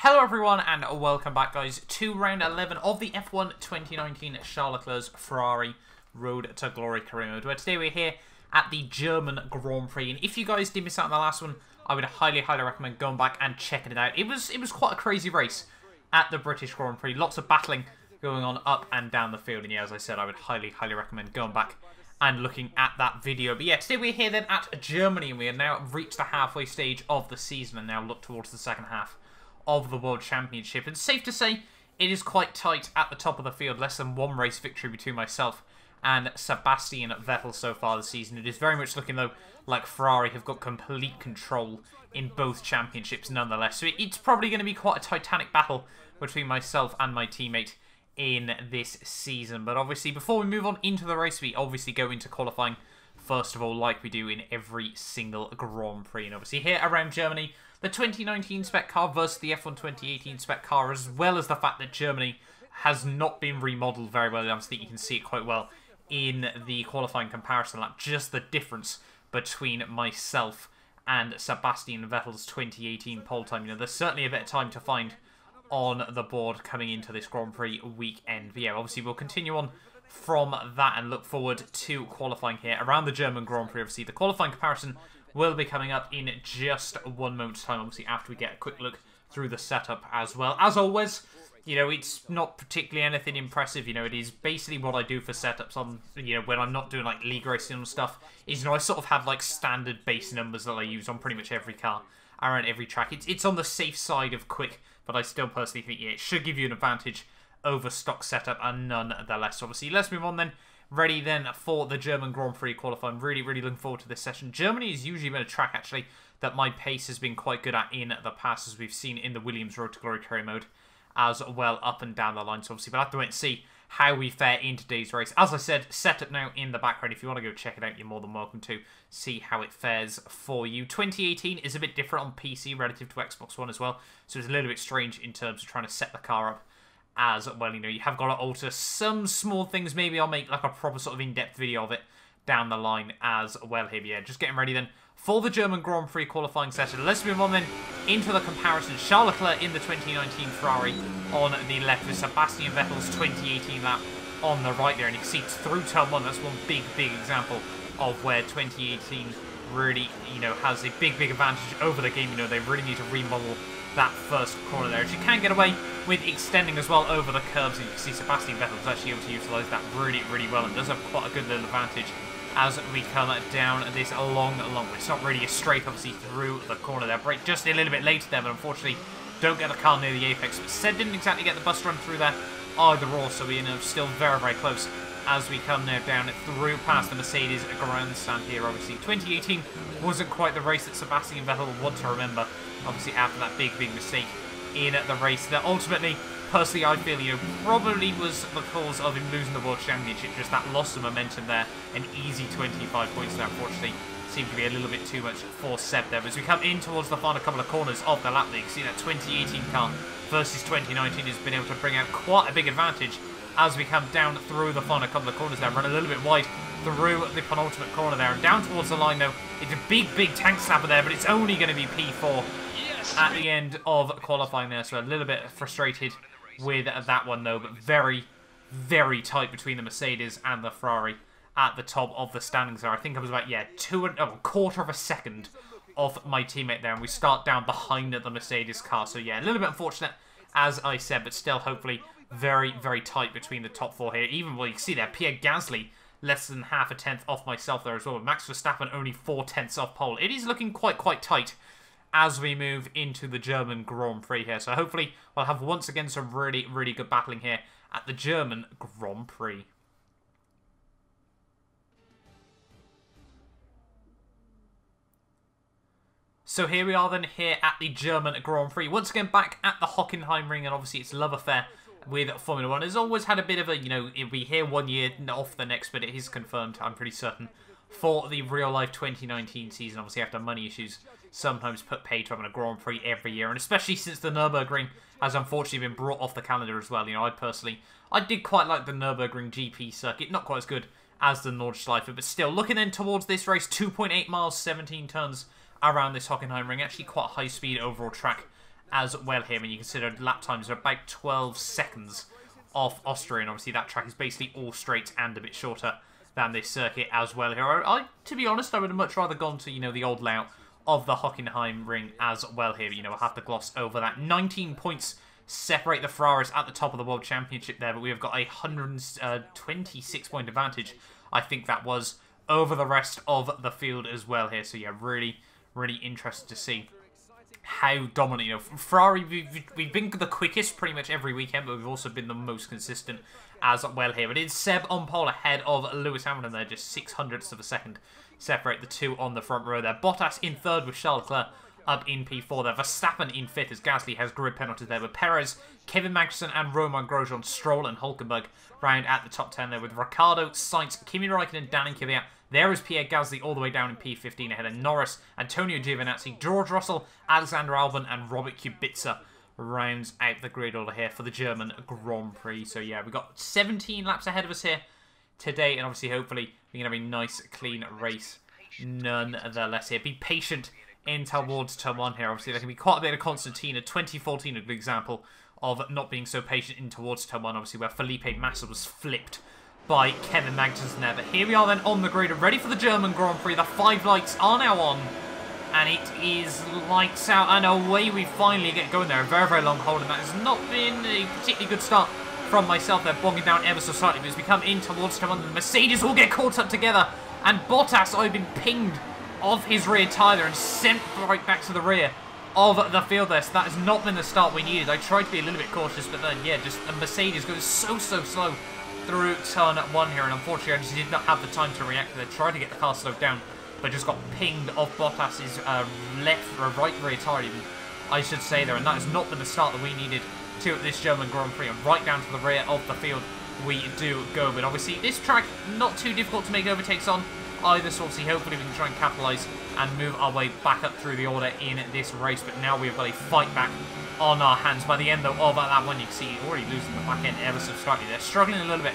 Hello everyone and welcome back guys to round 11 of the F1 2019 Charles Leclerc's Ferrari Road to Glory Career Mode, where today we're here at the German Grand Prix. And if you guys did miss out on the last one, I would highly recommend going back and checking it out. It was quite a crazy race at the British Grand Prix. Lots of battling going on up and down the field. And yeah, as I said, I would highly recommend going back and looking at that video. But yeah, today we're here then at Germany, and we have now reached the halfway stage of the season and now look towards the second half of the World Championship. And safe to say, it is quite tight at the top of the field. Less than one race victory between myself and Sebastian Vettel so far this season. It is very much looking, though, like Ferrari have got complete control in both championships nonetheless. So it's probably going to be quite a titanic battle between myself and my teammate in this season. But obviously, before we move on into the race, we obviously go into qualifying first of all, like we do in every single Grand Prix. And obviously here around Germany, the 2019 spec car versus the F1 2018 spec car, as well as the fact that Germany has not been remodeled very well. I think you can see it quite well in the qualifying comparison lap, just the difference between myself and Sebastian Vettel's 2018 pole time. You know, there's certainly a bit of time to find on the board coming into this Grand Prix weekend. But yeah, obviously we'll continue on from that and look forward to qualifying here around the German Grand Prix. Obviously the qualifying comparison will be coming up in just 1 moment's time, obviously after we get a quick look through the setup as well. As always, you know, it's not particularly anything impressive. You know, it is basically what I do for setups on, you know, when I'm not doing like league racing and stuff, is, you know, I sort of have like standard base numbers that I use on pretty much every car around every track. It's on the safe side of quick, but I still personally think, yeah, it should give you an advantage over stock setup, and nonetheless. Obviously, let's move on then. Ready then for the German Grand Prix qualifying. Really looking forward to this session. Germany has usually been a track, actually, that my pace has been quite good at in the past, as we've seen in the Williams Road to Glory Career Mode as well, up and down the line. So obviously we'll have to wait and see how we fare in today's race. As I said, setup now in the background. If you want to go check it out, you're more than welcome to see how it fares for you. 2018 is a bit different on PC relative to Xbox One as well, so it's a little bit strange in terms of trying to set the car up as well. You know, you have got to alter some small things. Maybe I'll make like a proper sort of in-depth video of it down the line as well here. But yeah, just getting ready then for the German Grand Prix qualifying session. Let's move on then into the comparison. Charles Leclerc in the 2019 Ferrari on the left, with Sebastian Vettel's 2018 lap on the right there. And you can see through turn one, that's one big example of where 2018 really, you know, has a big advantage over the game. You know, they really need to remodel that first corner there. She can get away with extending as well over the curbs, and you can see Sebastian Vettel is actually able to utilise that really well, and does have quite a good little advantage as we come down this long it's not really a straight, obviously, through the corner there. Brake just a little bit later there, but unfortunately don't get the car near the apex. But said didn't exactly get the bus run through there either or, so we're still very close as we come now down through past the Mercedes grandstand here. Obviously 2018 wasn't quite the race that Sebastian Vettel would want to remember, obviously after that big mistake in the race that ultimately, personally, I feel, you know, probably was the cause of him losing the World Championship. Just that loss of momentum there. An easy 25 points there, unfortunately, seemed to be a little bit too much for Seb there. But as we come in towards the final couple of corners of the lap, you can see that 2018 car versus 2019 has been able to bring out quite a big advantage as we come down through the final couple of corners there. Run a little bit wide through the penultimate corner there, and down towards the line now. It's a big tank slapper there, but it's only going to be P4 at the end of qualifying there. So a little bit frustrated with that one though, but very tight between the Mercedes and the Ferrari at the top of the standings there. I think I was about, yeah, a quarter of a second off my teammate there, and we start down behind the Mercedes car. So yeah, a little bit unfortunate, as I said, but still hopefully very tight between the top four here. Even, well, you can see there, Pierre Gasly less than half a tenth off myself there as well. Max Verstappen only 4/10 off pole. It is looking quite tight as we move into the German Grand Prix here. So hopefully we'll have once again some really good battling here at the German Grand Prix. So here we are then here at the German Grand Prix. Once again back at the Hockenheimring, and obviously it's love affair with Formula 1. It's always had a bit of a, you know, it'll be here 1 year, off the next, but it is confirmed, I'm pretty certain, for the real-life 2019 season. Obviously, after money issues, sometimes put pay to having a Grand Prix every year, and especially since the Nürburgring has unfortunately been brought off the calendar as well. You know, I did quite like the Nürburgring GP circuit. Not quite as good as the Nordschleife, but still, looking then towards this race, 2.8 miles, 17 turns around this Hockenheimring. Actually quite a high-speed overall track as well here. When you consider lap times are about 12 seconds off Austria, and obviously that track is basically all straight and a bit shorter than this circuit as well here. To be honest, I would have much rather gone to, the old layout of the Hockenheim ring as well here. I have to gloss over that. 19 points separate the Ferraris at the top of the World Championship there, but we have got a 126 point advantage, I think that was, over the rest of the field as well here. So yeah, really, really interested to see how dominant, Ferrari, we've been the quickest pretty much every weekend, but we've also been the most consistent as well here. It is Seb on pole ahead of Lewis Hamilton there, just 0.06 of a second separate the two on the front row there. Bottas in third with Charles Leclerc up in P4 there. Verstappen in fifth as Gasly has grid penalties there, with Perez, Kevin Magnussen and Romain Grosjean, Stroll and Hulkenberg round at the top 10 there, with Ricciardo, Sainz, Kimi Räikkönen, Dan and Kvyat. There is Pierre Gasly all the way down in P15 ahead of Norris, Antonio Giovinazzi, George Russell, Alexander Albon and Robert Kubica rounds out the grid order here for the German Grand Prix. So yeah, we've got 17 laps ahead of us here today, and obviously hopefully we're going to have a nice clean race nonetheless here. Be patient in towards turn 1 here. Obviously there can be quite a bit of Constantina. 2014 a good example of not being so patient in towards turn 1, obviously, where Felipe Massa was flipped by Kevin Magnussen there. But here we are then on the grid, ready for the German Grand Prix. The 5 lights are now on, and it is lights out and away we finally get going there. A very, very long hold, and that has not been a particularly good start from myself. They're bogging down ever so slightly, but as we come in towards turn 1, the Mercedes will get caught up together, and Bottas, I've been pinged off his rear tyre there and sent right back to the rear of the field there. So that has not been the start we needed. I tried to be a little bit cautious, but then, yeah, just the Mercedes goes so slow through turn 1 here, and unfortunately I just did not have the time to react. They tried to get the car slowed down, but just got pinged off Bottas's right rear tyre, even, I should say there, and that has not been the start that we needed to this German Grand Prix, and right down to the rear of the field we do go. But obviously this track, not too difficult to make overtakes on either, so obviously hopefully we can try and capitalise and move our way back up through the order in this race. But now we've got a fight back on our hands. By the end though of that one, you can see already losing the back end ever so slightly. They're struggling a little bit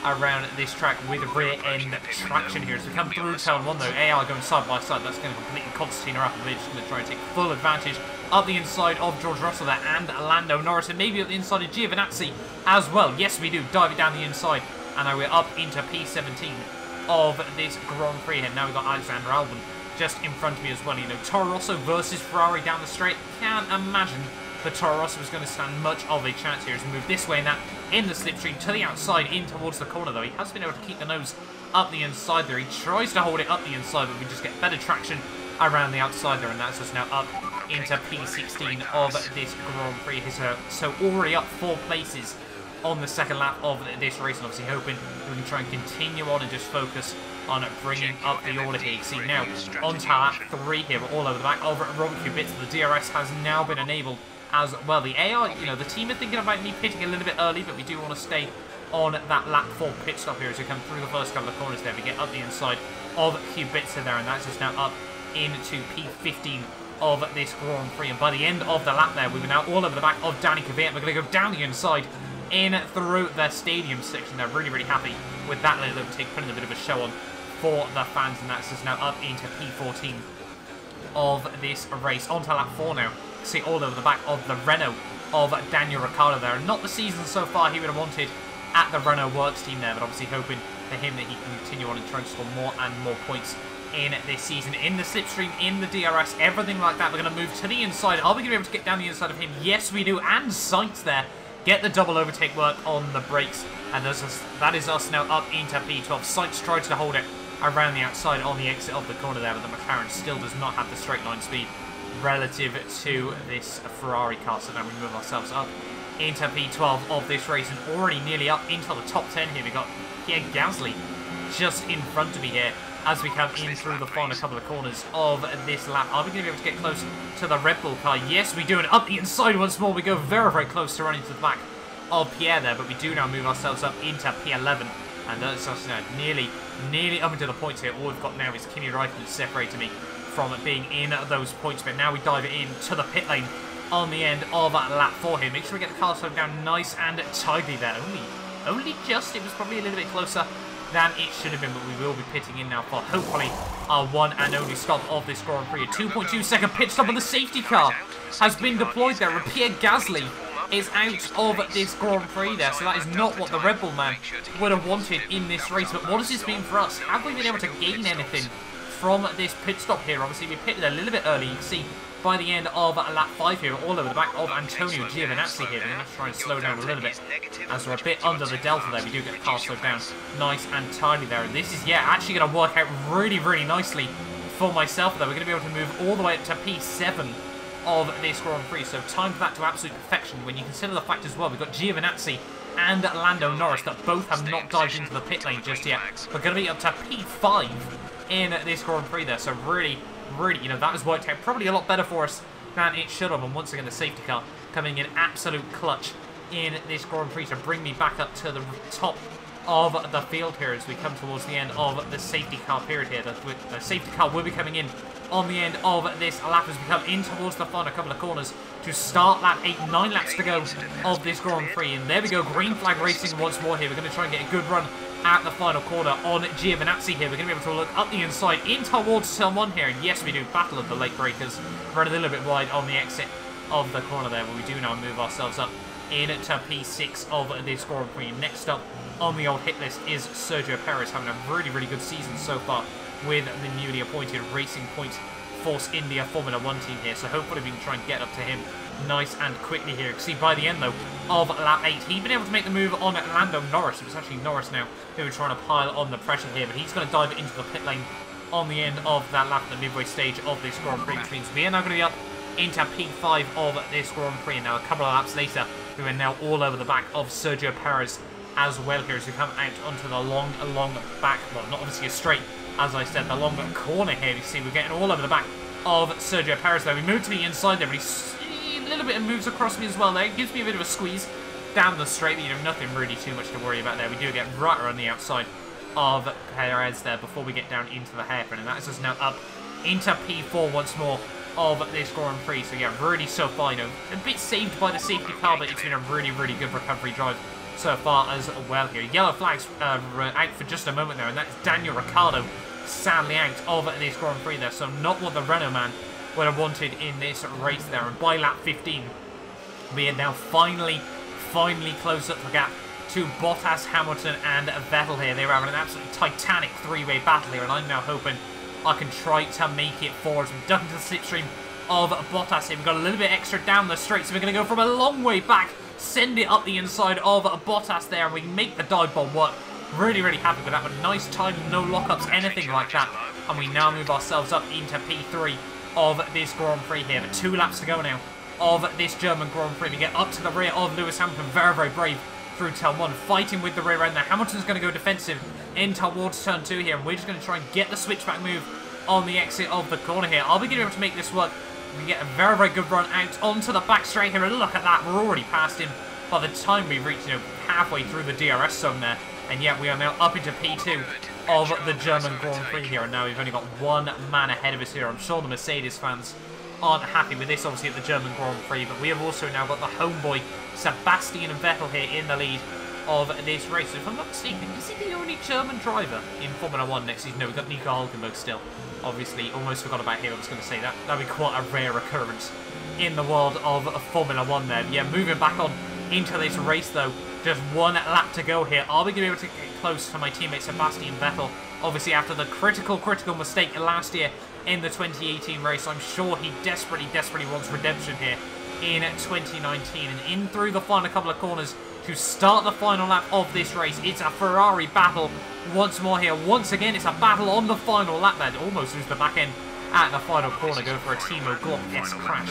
around this track with rear end traction here. As we come through turn 1 though, AR going side by side, that's going to completely Constantina up, and they're just going to try and take full advantage up the inside of George Russell there and Lando Norris, and maybe up the inside of Giovinazzi as well. Yes, we do, dive it down the inside, and now we're up into P17 of this Grand Prix here. Now we've got Alexander Albon just in front of me as well. Toro Rosso versus Ferrari down the straight. Can't imagine that Toro Rosso was going to stand much of a chance here as we move this way and that in the slipstream to the outside in towards the corner though. He has been able to keep the nose up the inside there. He tries to hold it up the inside, but we just get better traction around the outside there, and that's us now up into P16 of this Grand Prix. So already up 4 places on the second lap of this race, and obviously hoping we can try and continue on and just focus on bringing up the order here. You see now on to lap 3 here, we're all over the back over at Robert Kubica. The DRS has now been enabled as well. The AR, the team are thinking about me pitting a little bit early, but we do want to stay on that lap 4 pit stop here as we come through the first couple of corners there. We get up the inside of Kubica there, and that's just now up into P15 of this Grand Prix. And by the end of the lap there, we were now all over the back of Danny Kvyat. We're going to go down the inside in through the stadium section. They're really, really happy with that little overtake, putting a bit of a show on for the fans, and that's just now up into P14 of this race. On to lap 4 now. See all over the back of the Renault of Daniel Ricciardo there. Not the season so far he would have wanted at the Renault Works team there, but obviously hoping for him that he can continue on and try and score more and more points in this season. In the slipstream, in the DRS, everything like that. We're going to move to the inside. Are we going to be able to get down the inside of him? Yes, we do. And Sainz there. Get the double overtake work on the brakes. And that is us now up into P12. Sainz tried to hold it around the outside on the exit of the corner there, but the McLaren still does not have the straight line speed relative to this Ferrari car. So now we move ourselves up into P12 of this race, and already nearly up into the top 10 here. We got Pierre Gasly just in front of me here as we come in through the final couple of corners of this lap. Are we going to be able to get close to the Red Bull car? Yes, we do, and up the inside once more. We go very, very close to running to the back of Pierre there, but we do now move ourselves up into P11, and that's us now nearly up into the points here. All we've got now is Kimi Räikkönen separating me from being in those points, but now we dive it in to the pit lane on the end of lap 4 here. Make sure we get the car slowed down nice and tidily there. Only just, it was probably a little bit closer than it should have been, but we will be pitting in now for hopefully our one and only stop of this Grand Prix. A 2.2 second pit stop on the safety car has been deployed there. Pierre Gasly is out of this Grand Prix there, so that is not what the Red Bull man would have wanted in this race. But what does this mean for us? Have we been able to gain anything from this pit stop here? Obviously, we pitted a little bit early. You can see by the end of lap 5 here, all over the back of Antonio Giovinazzi here. We're going to try and slow down a little bit as we're a bit under the delta there. We do get the car slowed down nice and tidy there. And this is, yeah, actually going to work out really, really nicely for myself though. We're going to be able to move all the way up to P7 of this Grand Prix. So time for that to absolute perfection. When you consider the fact as well, we've got Giovinazzi and Lando Norris that both have not dived into the pit lane just yet. We're going to be up to P5 in this Grand Prix there. So really, you know, that has worked out probably a lot better for us than it should have. And once again, the safety car coming in absolute clutch in this Grand Prix to bring me back up to the top of the field here as we come towards the end of the safety car period here. The safety car will be coming in on the end of this lap as we come in towards the final couple of corners to start lap 8, 9 laps to go of this Grand Prix. And there we go, green flag racing once more here. We're going to try and get a good run at the final corner on Giovinazzi here. We're going to be able to look up the inside in towards turn 1 here. And yes, we do battle of the late breakers. Run a little bit wide on the exit of the corner there, but we do now move ourselves up into P6 of this Grand Prix. Next up on the old hit list is Sergio Perez, having a really, really good season so far with the newly appointed Racing Point Force India Formula 1 team here. So hopefully we can try and get up to him nice and quickly here. You can see by the end though of lap 8, he'd been able to make the move on Lando Norris. It was actually Norris now who were trying to pile on the pressure here, but he's going to dive into the pit lane on the end of that lap at the midway stage of this Grand Prix, which means we are now going to be up into P5 of this Grand Prix. Now a couple of laps later, we are now all over the back of Sergio Perez as well here as we come out onto the long back, well, not obviously a straight, as I said, the long corner here. You see we're getting all over the back of Sergio Perez there. We move to the inside there, but he's a little bit of moves across me as well there. It gives me a bit of a squeeze down the straight, but you know, nothing really too much to worry about there. We do get right around the outside of Perez there before we get down into the hairpin, and that is us now up into P4 once more of this Grand Prix. So yeah, really so far, you know, a bit saved by the safety car, but it's been a really, really good recovery drive so far as well here. Yellow flags out for just a moment there, and that's Daniel Ricciardo sadly out of this Grand Prix there. So not what the Renault man would have wanted in this race there. And by lap 15, we are now finally closed up the gap to Bottas, Hamilton and Vettel here. They were having an absolutely titanic three-way battle here, and I'm now hoping I can try to make it forward. We've ducked into the slipstream of Bottas here. We've got a little bit extra down the straight, so we're going to go from a long way back, send it up the inside of Bottas there, and we make the dive bomb work. Really, really happy with that. But nice time, no lockups, anything like that. And we now move ourselves up into P3 of this Grand Prix here. But 2 laps to go now of this German Grand Prix. We get up to the rear of Lewis Hamilton. Very, very brave through turn 1, fighting with the rear end there. Hamilton's going to go defensive in towards turn 2 here. And we're just going to try and get the switchback move on the exit of the corner here. Are we going to be able to make this work? We get a very, very good run out onto the back straight here. And look at that, we're already past him by the time we reach, you know, halfway through the DRS zone there. And yet we are now up into P2 of the German Grand Prix here. And now we've only got one man ahead of us here. I'm sure the Mercedes fans aren't happy with this, obviously, at the German Grand Prix. But we have also now got the homeboy Sebastian Vettel here in the lead of this race. So if I'm not mistaken, is he the only German driver in Formula 1 next season? No, we've got Nico Hülkenberg still. Obviously, almost forgot about him. I was going to say that would be quite a rare occurrence in the world of Formula 1 there. Yeah, moving back on into this race though. Just 1 lap to go here. Are we going to be able to get close to my teammate Sebastian Vettel? Obviously, after the critical mistake last year in the 2018 race, I'm sure he desperately wants redemption here in 2019. And in through the final couple of corners to start the final lap of this race. It's a Ferrari battle once more here. Once again, it's a battle on the final lap there. Almost lose the back end at the final corner. Go for a Timo Glock-esque crash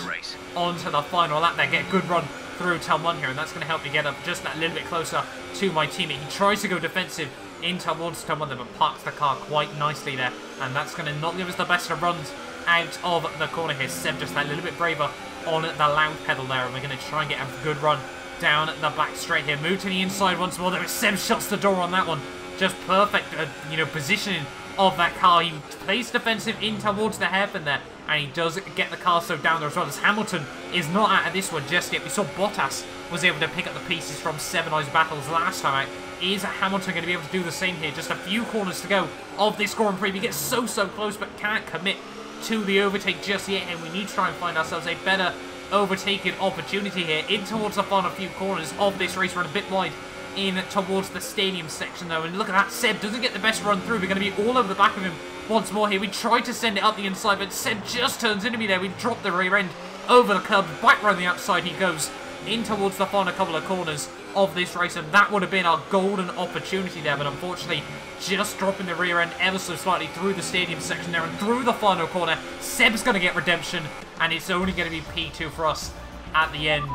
onto the final lap there. Get a good run through turn 1 here, and that's going to help me get up just that little bit closer to my teammate. He tries to go defensive in towards turn 1 there, but parks the car quite nicely there, and that's going to not give us the best of runs out of the corner here. Seb just that little bit braver on the loud pedal there, and we're going to try and get a good run down the back straight here. Move to the inside once more there. Seb shuts the door on that one. Just perfect, you know, positioning of that car. He plays defensive in towards the hairpin there, and he does get the car slowed down there as well, as Hamilton is not out of this one just yet. We saw Bottas was able to pick up the pieces from Seven Eyes battles last time out. Is Hamilton going to be able to do the same here? Just a few corners to go of this Grand Prix. We get so close, but can't commit to the overtake just yet, and we need to try and find ourselves a better overtaking opportunity here in towards the final few corners of this race. We're a bit wide in towards the stadium section though, and look at that, Seb doesn't get the best run through. We're going to be all over the back of him once more here. We tried to send it up the inside, but Seb just turns into me there. We drop the rear end over the curb, back round the outside he goes in towards the final couple of corners of this race, and that would have been our golden opportunity there, but unfortunately just dropping the rear end ever so slightly through the stadium section there and through the final corner. Seb's going to get redemption, and it's only going to be P2 for us at the end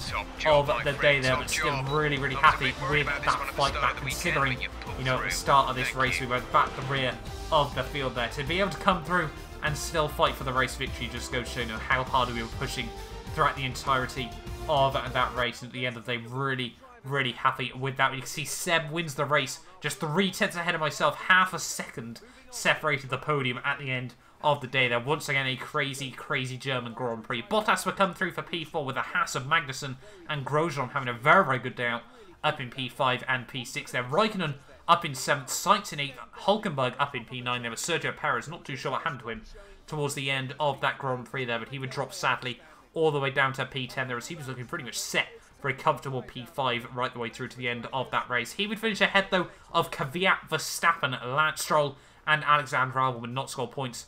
of the day there, but still really happy with that fight back, considering, you know, at the start of this race we went back the rear of the field there. To be able to come through and still fight for the race victory just goes to show, you know, how hard we were pushing throughout the entirety of that race, and at the end of the day really happy with that. You can see Seb wins the race just 3/10 ahead of myself, half a second separated the podium at the end of the day there. Once again, a crazy German Grand Prix. Bottas will come through for P4 with a Haas of Magnussen, and Grosjean having a very good day out up in P5 and P6 there. Raikkonen up in 7th, Sainz in 8th, Hulkenberg up in P9 there, with Sergio Perez not too sure what happened to him towards the end of that Grand Prix there, but he would drop sadly all the way down to P10 there, as he was looking pretty much set for a comfortable P5 right the way through to the end of that race. He would finish ahead though of Kvyat, Verstappen, Lance Stroll and Alexander Albon, would not score points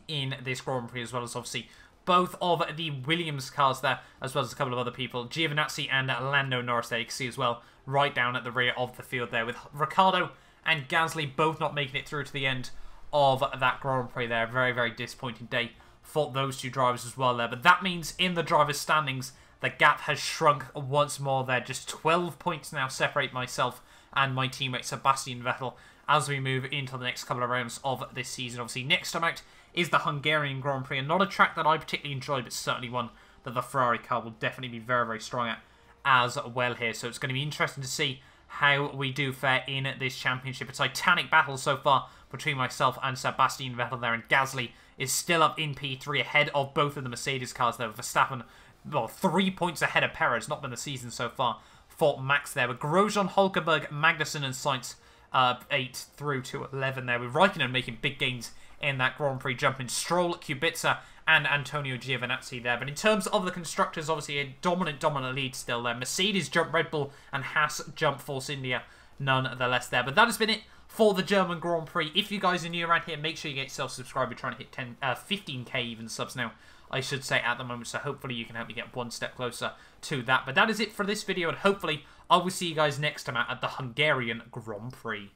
in this Grand Prix, as well as obviously both of the Williams cars there, as well as a couple of other people, Giovinazzi and Lando Norris there, you can see as well, right down at the rear of the field there, with Ricciardo and Gasly both not making it through to the end of that Grand Prix there. Very disappointing day for those two drivers as well there, but that means in the drivers' standings, the gap has shrunk once more there. Just 12 points now separate myself and my teammate Sebastian Vettel as we move into the next couple of rounds of this season. Obviously, next time out is the Hungarian Grand Prix, and not a track that I particularly enjoy, but certainly one that the Ferrari car will definitely be very strong at as well here. So it's going to be interesting to see how we do fare in this championship. A titanic battle so far between myself and Sebastian Vettel there, and Gasly is still up in P3 ahead of both of the Mercedes cars there. Verstappen, well, 3 points ahead of Perez, not been the season so far for Max there. With Grosjean, Hulkenberg, Magnussen and Sainz 8 through to 11 there, with Raikkonen making big gains in that Grand Prix, jumping Stroll, Kubica and Antonio Giovinazzi there. But in terms of the constructors, obviously a dominant lead still there. Mercedes jump Red Bull and Haas jump Force India nonetheless there. But that has been it for the German Grand Prix. If you guys are new around here, make sure you get yourself subscribed. We're trying to hit 15k even subs now, I should say, at the moment, so hopefully you can help me get one step closer to that. But that is it for this video, and hopefully I will see you guys next time out at the Hungarian Grand Prix.